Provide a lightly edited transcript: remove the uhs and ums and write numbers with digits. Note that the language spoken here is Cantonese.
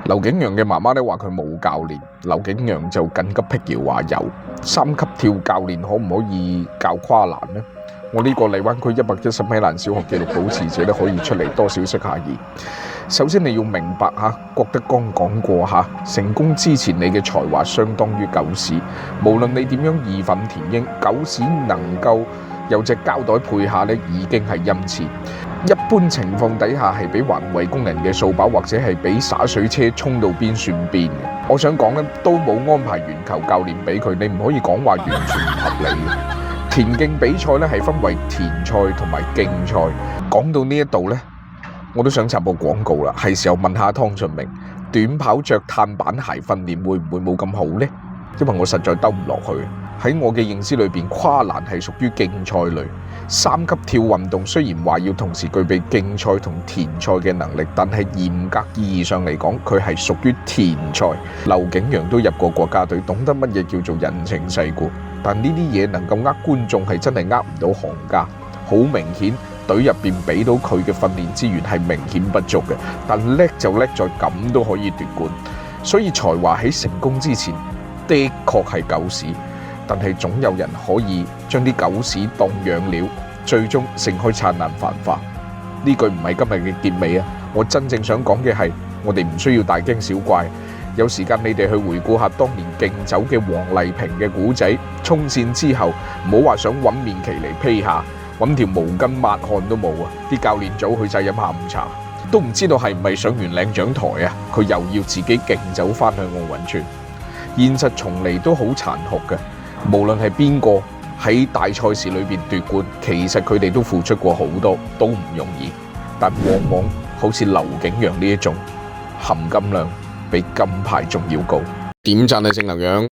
劉景陽嘅媽媽咧話佢冇教練，劉景陽就緊急辟謠話有3級跳教練，可唔可以教跨欄呢？我呢個荔灣區110米欄小學紀錄保持者咧，可以出嚟多少釋下疑。首先你要明白嚇，郭德綱講過嚇，成功之前你嘅才華相當於狗屎，無論你點樣義憤填膺，狗屎能夠有隻膠袋配下咧，已經係恩賜。一般情況底下係俾環衛工人嘅掃把，或者係俾灑水車衝到邊算邊嘅。我想講咧，都冇安排鉛球教練俾佢，你唔可以講話完全唔合理。田徑比賽咧係分為田賽同埋競賽。講到呢一度咧，我都想插播廣告啦，係時候問下湯俊明，短跑着碳板鞋訓練會唔會冇咁好呢？因為我實在兜唔落去。喺我嘅認知裏邊，跨欄係屬於競賽類，3級跳運動雖然話要同時具備競賽同田賽嘅能力，但係嚴格意義上嚟講，佢係屬於田賽。劉景陽都入過國家隊，懂得乜嘢叫做人情世故，但呢啲嘢能夠呃觀眾係真係呃唔到行家。好明顯，隊入邊俾到佢嘅訓練資源係明顯不足嘅，但叻就叻在咁都可以奪冠，所以才華喺成功之前的確係狗屎。但係總有人可以將啲狗屎當養料，最終盛開燦爛繁花。呢句唔係今日嘅結尾啊！我真正想講嘅係，我哋唔需要大驚小怪。有時間你哋去回顧下當年競走嘅黃麗萍嘅古仔，衝線之後唔好話想揾面旗嚟披下，揾條毛巾抹汗都冇啊！啲教練組去晒飲下午茶，都唔知道係唔係上完領獎台啊，佢又要自己競走翻去奧運村。現實從嚟都好殘酷嘅。無論係邊個喺大賽事裏邊奪冠，其實佢哋都付出過好多，都唔容易。但往往好似劉景陽呢一種，含金量比金牌仲要高。點讚你正能量。